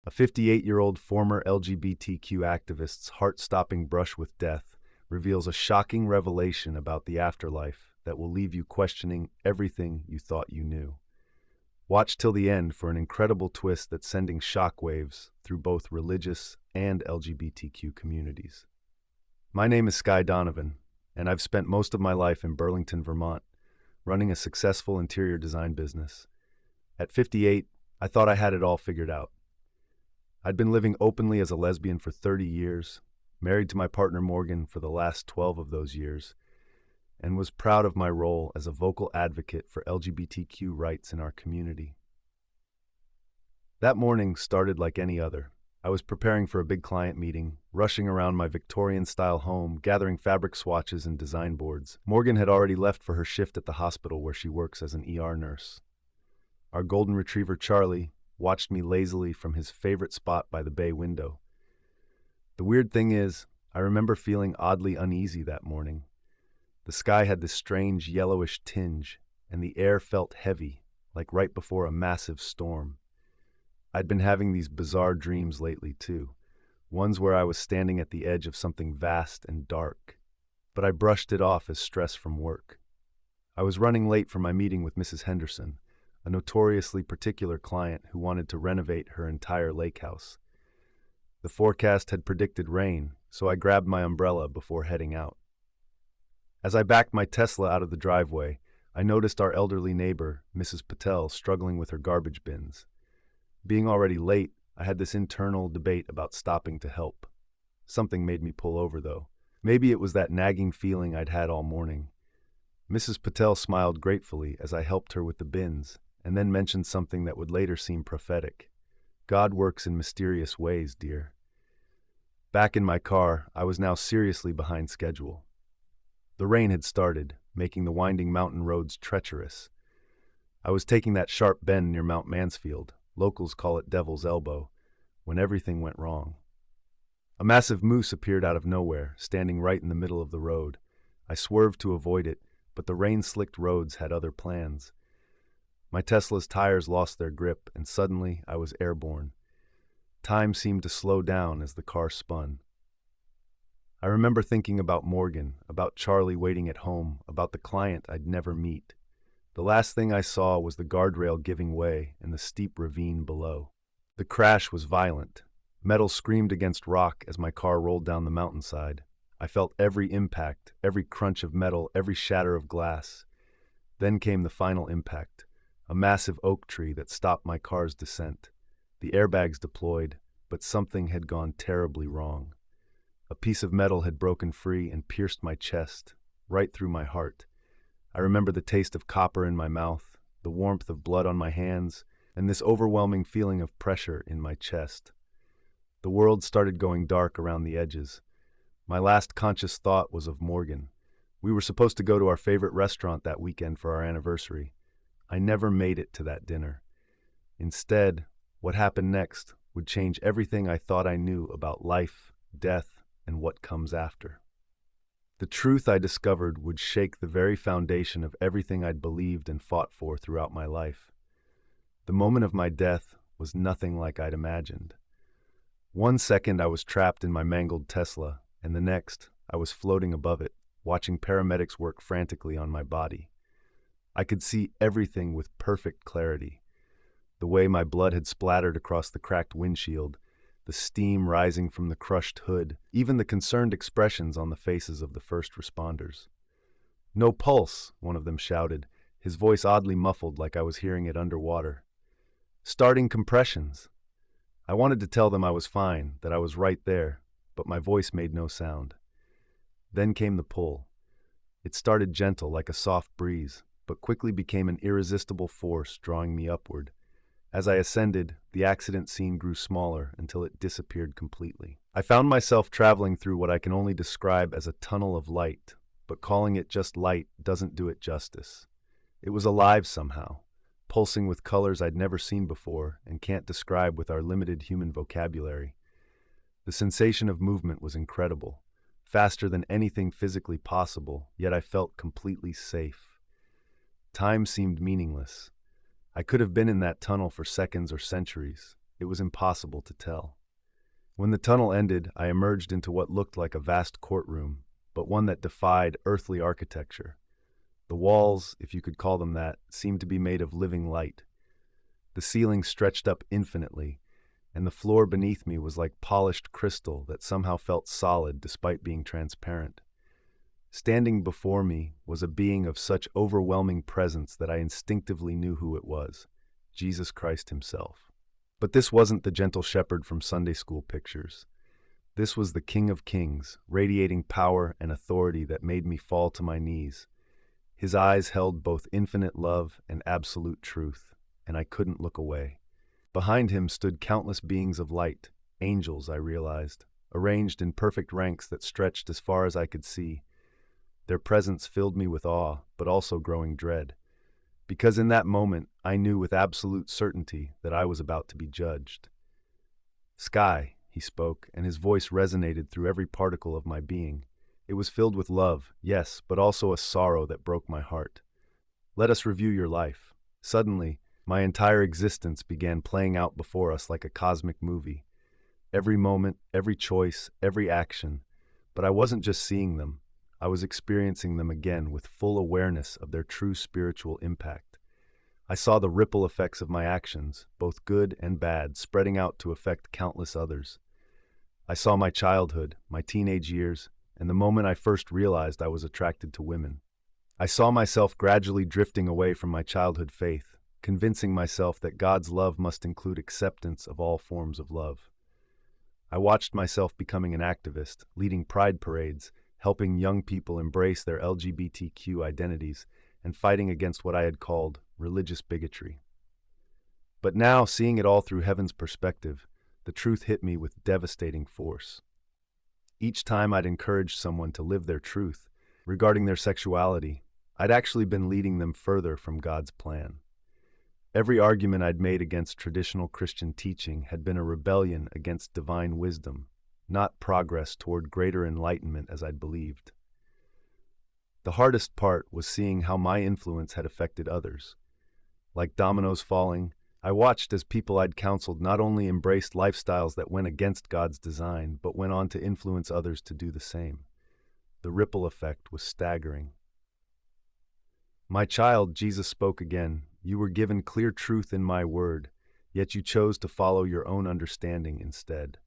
A 58-year-old former LGBTQ activist's heart-stopping brush with death reveals a shocking revelation about the afterlife that will leave you questioning everything you thought you knew. Watch till the end for an incredible twist that's sending shockwaves through both religious and LGBTQ communities. My name is Sky Donovan, and I've spent most of my life in Burlington, Vermont, running a successful interior design business. At 58, I thought I had it all figured out. I'd been living openly as a lesbian for 30 years, married to my partner Morgan for the last 12 of those years, and was proud of my role as a vocal advocate for LGBTQ rights in our community. That morning started like any other. I was preparing for a big client meeting, rushing around my Victorian-style home, gathering fabric swatches and design boards. Morgan had already left for her shift at the hospital where she works as an ER nurse. Our golden retriever Charlie watched me lazily from his favorite spot by the bay window. The weird thing is, I remember feeling oddly uneasy that morning. The sky had this strange yellowish tinge, and the air felt heavy, like right before a massive storm. I'd been having these bizarre dreams lately, too, ones where I was standing at the edge of something vast and dark, but I brushed it off as stress from work. I was running late for my meeting with Mrs. Henderson, a notoriously particular client who wanted to renovate her entire lake house. The forecast had predicted rain, so I grabbed my umbrella before heading out. As I backed my Tesla out of the driveway, I noticed our elderly neighbor, Mrs. Patel, struggling with her garbage bins. Being already late, I had this internal debate about stopping to help. Something made me pull over, though. Maybe it was that nagging feeling I'd had all morning. Mrs. Patel smiled gratefully as I helped her with the bins, and then mentioned something that would later seem prophetic. God works in mysterious ways, dear. Back in my car, I was now seriously behind schedule. The rain had started, making the winding mountain roads treacherous. I was taking that sharp bend near Mount Mansfield, locals call it Devil's Elbow, when everything went wrong. A massive moose appeared out of nowhere, standing right in the middle of the road. I swerved to avoid it, but the rain-slicked roads had other plans. My Tesla's tires lost their grip, and suddenly I was airborne. Time seemed to slow down as the car spun. I remember thinking about Morgan, about Charlie waiting at home, about the client I'd never meet. The last thing I saw was the guardrail giving way and the steep ravine below. The crash was violent. Metal screamed against rock as my car rolled down the mountainside. I felt every impact, every crunch of metal, every shatter of glass. Then came the final impact. A massive oak tree that stopped my car's descent. The airbags deployed, but something had gone terribly wrong. A piece of metal had broken free and pierced my chest, right through my heart. I remember the taste of copper in my mouth, the warmth of blood on my hands, and this overwhelming feeling of pressure in my chest. The world started going dark around the edges. My last conscious thought was of Morgan. We were supposed to go to our favorite restaurant that weekend for our anniversary. I never made it to that dinner. Instead, what happened next would change everything I thought I knew about life, death, and what comes after. The truth I discovered would shake the very foundation of everything I'd believed and fought for throughout my life. The moment of my death was nothing like I'd imagined. One second I was trapped in my mangled Tesla, and the next I was floating above it, watching paramedics work frantically on my body. I could see everything with perfect clarity. The way my blood had splattered across the cracked windshield, the steam rising from the crushed hood, even the concerned expressions on the faces of the first responders. "No pulse," one of them shouted, his voice oddly muffled like I was hearing it underwater. "Starting compressions." I wanted to tell them I was fine, that I was right there, but my voice made no sound. Then came the pull. It started gentle like a soft breeze, but quickly became an irresistible force drawing me upward. As I ascended, the accident scene grew smaller until it disappeared completely. I found myself traveling through what I can only describe as a tunnel of light, but calling it just light doesn't do it justice. It was alive somehow, pulsing with colors I'd never seen before and can't describe with our limited human vocabulary. The sensation of movement was incredible, faster than anything physically possible, yet I felt completely safe. Time seemed meaningless. I could have been in that tunnel for seconds or centuries. it was impossible to tell. When the tunnel ended, I emerged into what looked like a vast courtroom, but one that defied earthly architecture. The walls, if you could call them that, seemed to be made of living light. The ceiling stretched up infinitely, and the floor beneath me was like polished crystal that somehow felt solid despite being transparent. Standing before me was a being of such overwhelming presence that I instinctively knew who it was: Jesus Christ himself. But this wasn't the gentle shepherd from Sunday school pictures. This was the King of Kings, radiating power and authority that made me fall to my knees. His eyes held both infinite love and absolute truth, and I couldn't look away. Behind him stood countless beings of light, angels, I realized, arranged in perfect ranks that stretched as far as I could see. Their presence filled me with awe, but also growing dread, because in that moment I knew with absolute certainty that I was about to be judged. "Sky," he spoke, and his voice resonated through every particle of my being. It was filled with love, yes, but also a sorrow that broke my heart. "Let us review your life." Suddenly, my entire existence began playing out before us like a cosmic movie. Every moment, every choice, every action. But I wasn't just seeing them. I was experiencing them again with full awareness of their true spiritual impact. I saw the ripple effects of my actions, both good and bad, spreading out to affect countless others. I saw my childhood, my teenage years, and the moment I first realized I was attracted to women. I saw myself gradually drifting away from my childhood faith, convincing myself that God's love must include acceptance of all forms of love. I watched myself becoming an activist, leading pride parades, helping young people embrace their LGBTQ identities, and fighting against what I had called religious bigotry. But now, seeing it all through heaven's perspective, the truth hit me with devastating force. Each time I'd encouraged someone to live their truth regarding their sexuality, I'd actually been leading them further from God's plan. Every argument I'd made against traditional Christian teaching had been a rebellion against divine wisdom, not progress toward greater enlightenment as I'd believed. The hardest part was seeing how my influence had affected others. Like dominoes falling, I watched as people I'd counseled not only embraced lifestyles that went against God's design, but went on to influence others to do the same. The ripple effect was staggering. "My child," Jesus spoke again, "you were given clear truth in my word, yet you chose to follow your own understanding instead."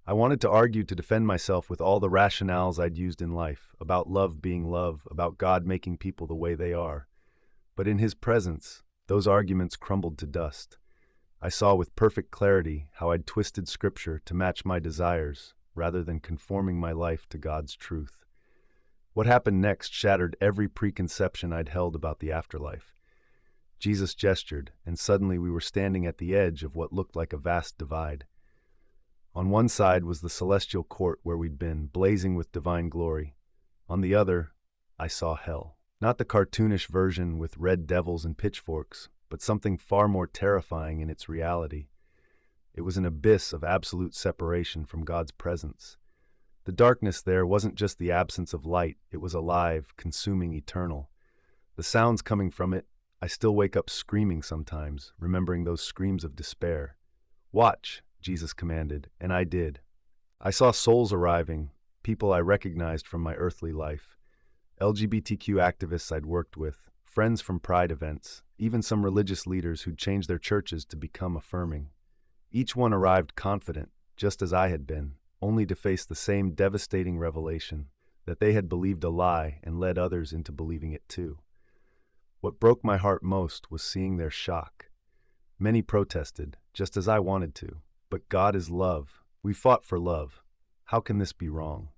I wanted to argue to defend myself with all the rationales I'd used in life, about love being love, about God making people the way they are. But in his presence, those arguments crumbled to dust. I saw with perfect clarity how I'd twisted scripture to match my desires, rather than conforming my life to God's truth. What happened next shattered every preconception I'd held about the afterlife. Jesus gestured, and suddenly we were standing at the edge of what looked like a vast divide. On one side was the celestial court where we'd been, blazing with divine glory. On the other, I saw hell. Not the cartoonish version with red devils and pitchforks, but something far more terrifying in its reality. It was an abyss of absolute separation from God's presence. The darkness there wasn't just the absence of light, it was alive, consuming, eternal. The sounds coming from it, I still wake up screaming sometimes, remembering those screams of despair. "Watch," Jesus commanded, and I did. I saw souls arriving, people I recognized from my earthly life. LGBTQ activists I'd worked with, friends from pride events, even some religious leaders who'd changed their churches to become affirming. Each one arrived confident, just as I had been, only to face the same devastating revelation, that they had believed a lie and led others into believing it too. What broke my heart most was seeing their shock. Many protested, just as I wanted to. But God is love. We fought for love. How can this be wrong?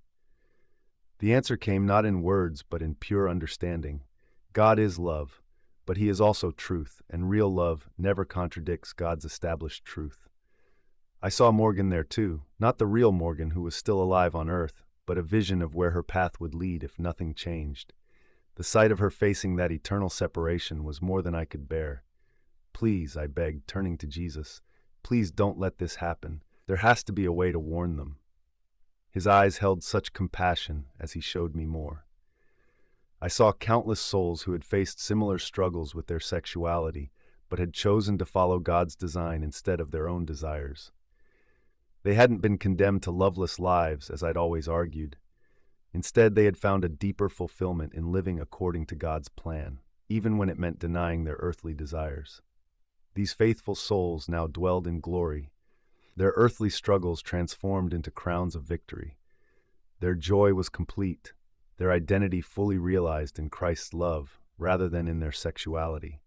The answer came not in words, but in pure understanding. God is love, but he is also truth, and real love never contradicts God's established truth. I saw Morgan there too, not the real Morgan who was still alive on earth, but a vision of where her path would lead if nothing changed. The sight of her facing that eternal separation was more than I could bear. "Please," I begged, turning to Jesus, "please don't let this happen. There has to be a way to warn them." His eyes held such compassion as he showed me more. I saw countless souls who had faced similar struggles with their sexuality, but had chosen to follow God's design instead of their own desires. They hadn't been condemned to loveless lives, as I'd always argued. Instead, they had found a deeper fulfillment in living according to God's plan, even when it meant denying their earthly desires. These faithful souls now dwelled in glory, their earthly struggles transformed into crowns of victory. Their joy was complete, their identity fully realized in Christ's love rather than in their sexuality.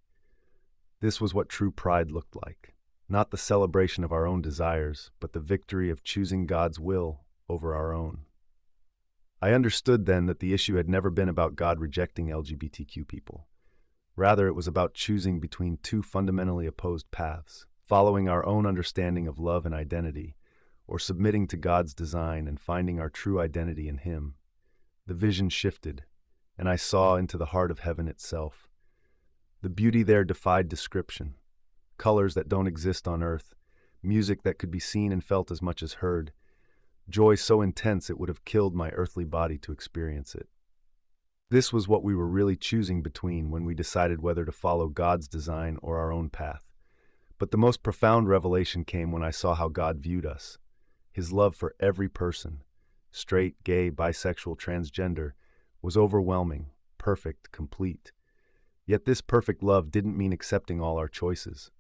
This was what true pride looked like, not the celebration of our own desires, but the victory of choosing God's will over our own. I understood then that the issue had never been about God rejecting LGBTQ people. Rather, it was about choosing between two fundamentally opposed paths, following our own understanding of love and identity, or submitting to God's design and finding our true identity in Him. The vision shifted, and I saw into the heart of heaven itself. The beauty there defied description. Colors that don't exist on earth, music that could be seen and felt as much as heard, joy so intense it would have killed my earthly body to experience it. This was what we were really choosing between when we decided whether to follow God's design or our own path. But the most profound revelation came when I saw how God viewed us. His love for every person, straight, gay, bisexual, transgender, was overwhelming, perfect, complete. Yet this perfect love didn't mean accepting all our choices.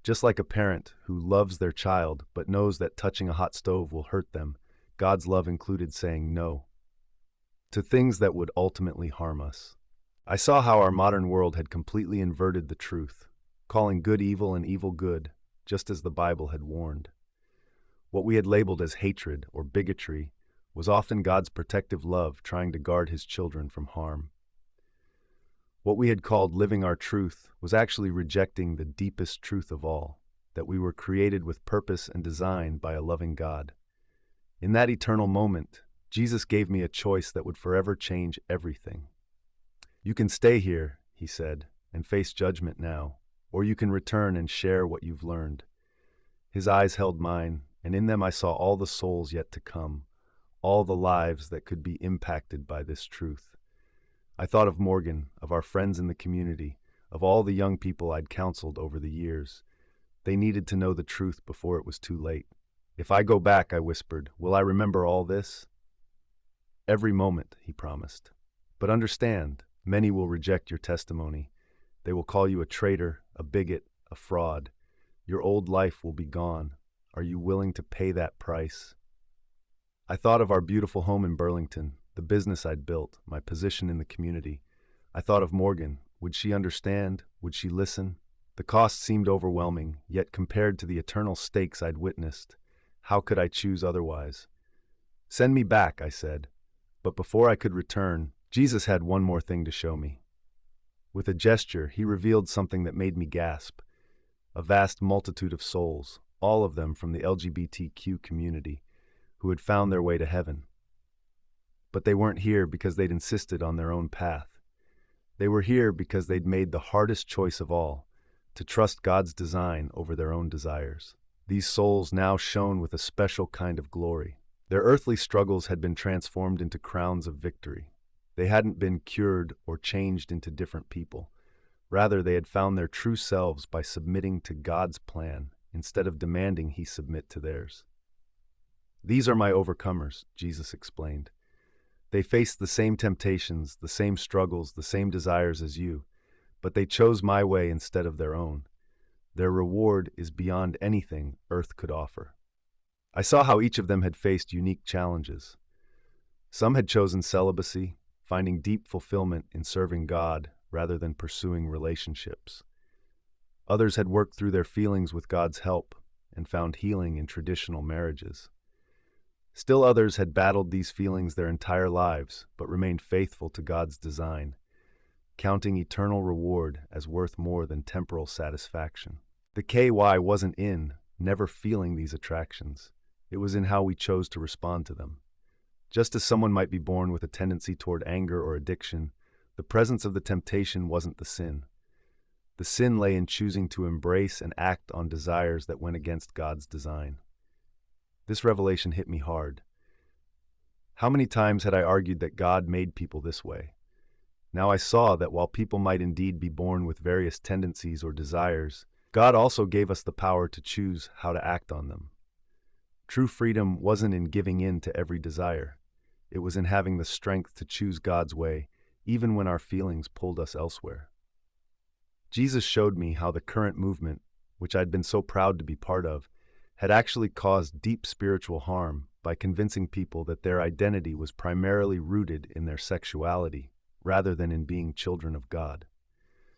Just like a parent who loves their child but knows that touching a hot stove will hurt them, God's love included saying no to things that would ultimately harm us. I saw how our modern world had completely inverted the truth, calling good evil and evil good, just as the Bible had warned. What we had labeled as hatred or bigotry was often God's protective love trying to guard His children from harm. What we had called living our truth was actually rejecting the deepest truth of all, that we were created with purpose and design by a loving God. In that eternal moment, Jesus gave me a choice that would forever change everything. You can stay here, He said, and face judgment now, or you can return and share what you've learned. His eyes held mine, and in them I saw all the souls yet to come, all the lives that could be impacted by this truth. I thought of Morgan, of our friends in the community, of all the young people I'd counseled over the years. They needed to know the truth before it was too late. If I go back, I whispered, will I remember all this? Every moment, he promised. But understand, many will reject your testimony. They will call you a traitor, a bigot, a fraud. Your old life will be gone. Are you willing to pay that price? I thought of our beautiful home in Burlington, the business I'd built, my position in the community. I thought of Morgan. Would she understand? Would she listen? The cost seemed overwhelming, yet compared to the eternal stakes I'd witnessed, how could I choose otherwise? Send me back, I said. But before I could return, Jesus had one more thing to show me. With a gesture, He revealed something that made me gasp. A vast multitude of souls, all of them from the LGBTQ community, who had found their way to heaven. But they weren't here because they'd insisted on their own path. They were here because they'd made the hardest choice of all, to trust God's design over their own desires. These souls now shone with a special kind of glory. Their earthly struggles had been transformed into crowns of victory. They hadn't been cured or changed into different people. Rather, they had found their true selves by submitting to God's plan instead of demanding He submit to theirs. These are my overcomers, Jesus explained. They faced the same temptations, the same struggles, the same desires as you, but they chose my way instead of their own. Their reward is beyond anything earth could offer. I saw how each of them had faced unique challenges. Some had chosen celibacy, finding deep fulfillment in serving God rather than pursuing relationships. Others had worked through their feelings with God's help and found healing in traditional marriages. Still others had battled these feelings their entire lives but remained faithful to God's design, counting eternal reward as worth more than temporal satisfaction. The KY wasn't in never feeling these attractions. It was in how we chose to respond to them. Just as someone might be born with a tendency toward anger or addiction, the presence of the temptation wasn't the sin. The sin lay in choosing to embrace and act on desires that went against God's design. This revelation hit me hard. How many times had I argued that God made people this way? Now I saw that while people might indeed be born with various tendencies or desires, God also gave us the power to choose how to act on them. True freedom wasn't in giving in to every desire. It was in having the strength to choose God's way, even when our feelings pulled us elsewhere. Jesus showed me how the current movement, which I'd been so proud to be part of, had actually caused deep spiritual harm by convincing people that their identity was primarily rooted in their sexuality, rather than in being children of God.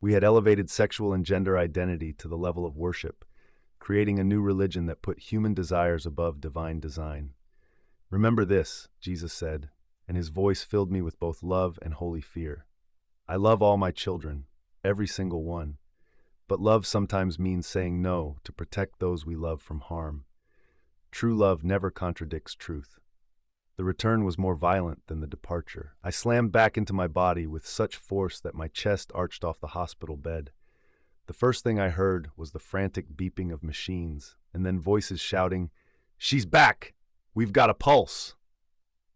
We had elevated sexual and gender identity to the level of worship, creating a new religion that put human desires above divine design. "Remember this," Jesus said, and his voice filled me with both love and holy fear. "I love all my children, every single one. But love sometimes means saying no to protect those we love from harm. True love never contradicts truth." The return was more violent than the departure. I slammed back into my body with such force that my chest arched off the hospital bed. The first thing I heard was the frantic beeping of machines, and then voices shouting, "She's back! We've got a pulse!"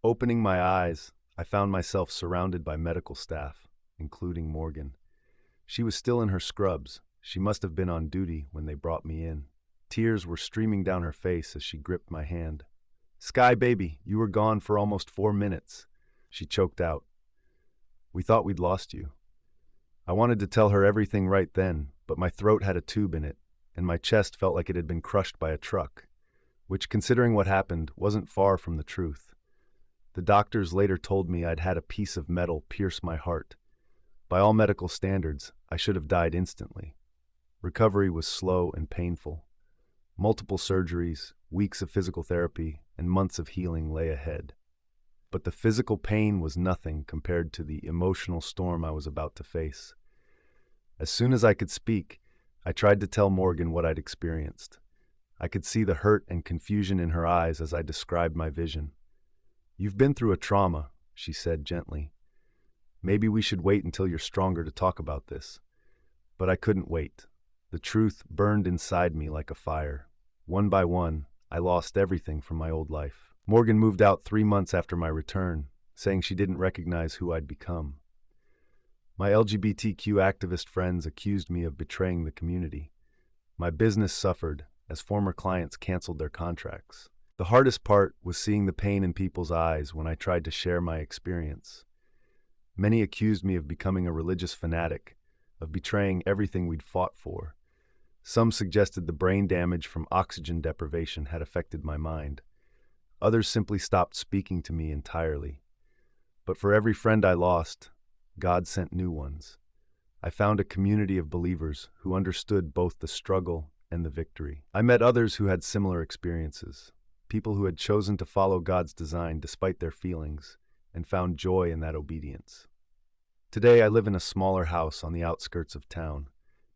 Opening my eyes, I found myself surrounded by medical staff, including Morgan. She was still in her scrubs. She must have been on duty when they brought me in. Tears were streaming down her face as she gripped my hand. "Sky, baby, you were gone for almost 4 minutes," she choked out. "We thought we'd lost you." I wanted to tell her everything right then, but my throat had a tube in it, and my chest felt like it had been crushed by a truck, which, considering what happened, wasn't far from the truth. The doctors later told me I'd had a piece of metal pierce my heart. By all medical standards, I should have died instantly. Recovery was slow and painful. Multiple surgeries, weeks of physical therapy, and months of healing lay ahead. But the physical pain was nothing compared to the emotional storm I was about to face. As soon as I could speak, I tried to tell Morgan what I'd experienced. I could see the hurt and confusion in her eyes as I described my vision. "You've been through a trauma," she said gently. "Maybe we should wait until you're stronger to talk about this." But I couldn't wait. The truth burned inside me like a fire. One by one, I lost everything from my old life. Morgan moved out 3 months after my return, saying she didn't recognize who I'd become. My LGBTQ activist friends accused me of betraying the community. My business suffered as former clients canceled their contracts. The hardest part was seeing the pain in people's eyes when I tried to share my experience. Many accused me of becoming a religious fanatic, of betraying everything we'd fought for. Some suggested the brain damage from oxygen deprivation had affected my mind. Others simply stopped speaking to me entirely. But for every friend I lost, God sent new ones. I found a community of believers who understood both the struggle and the victory. I met others who had similar experiences, people who had chosen to follow God's design despite their feelings, and found joy in that obedience. Today, I live in a smaller house on the outskirts of town.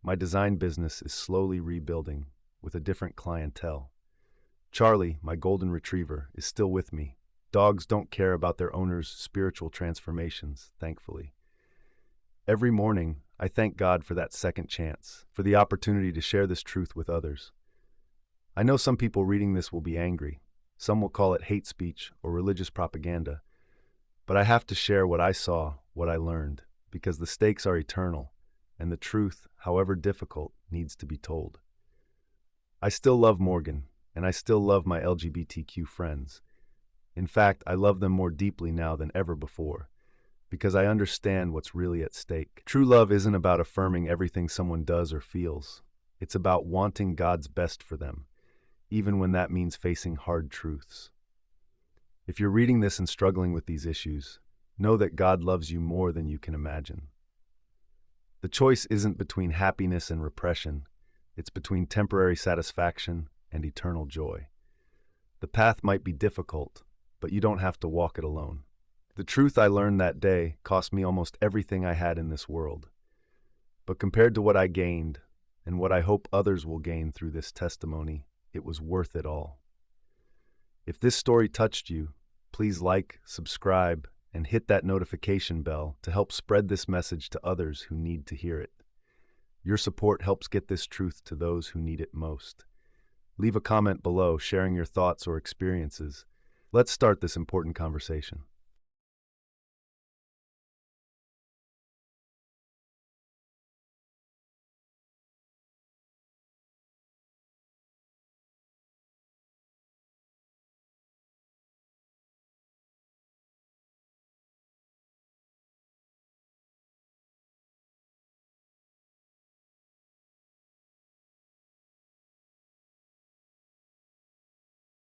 My design business is slowly rebuilding with a different clientele. Charlie, my golden retriever, is still with me. Dogs don't care about their owner's spiritual transformations, thankfully. Every morning, I thank God for that second chance, for the opportunity to share this truth with others. I know some people reading this will be angry. Some will call it hate speech or religious propaganda. But I have to share what I saw, what I learned, because the stakes are eternal, and the truth, however difficult, needs to be told. I still love Morgan, and I still love my LGBTQ friends. In fact, I love them more deeply now than ever before, because I understand what's really at stake. True love isn't about affirming everything someone does or feels. It's about wanting God's best for them, even when that means facing hard truths. If you're reading this and struggling with these issues, know that God loves you more than you can imagine. The choice isn't between happiness and repression. It's between temporary satisfaction and eternal joy. The path might be difficult, but you don't have to walk it alone. The truth I learned that day cost me almost everything I had in this world. But compared to what I gained, and what I hope others will gain through this testimony, it was worth it all. If this story touched you, please like, subscribe, and hit that notification bell to help spread this message to others who need to hear it. Your support helps get this truth to those who need it most. Leave a comment below sharing your thoughts or experiences. Let's start this important conversation.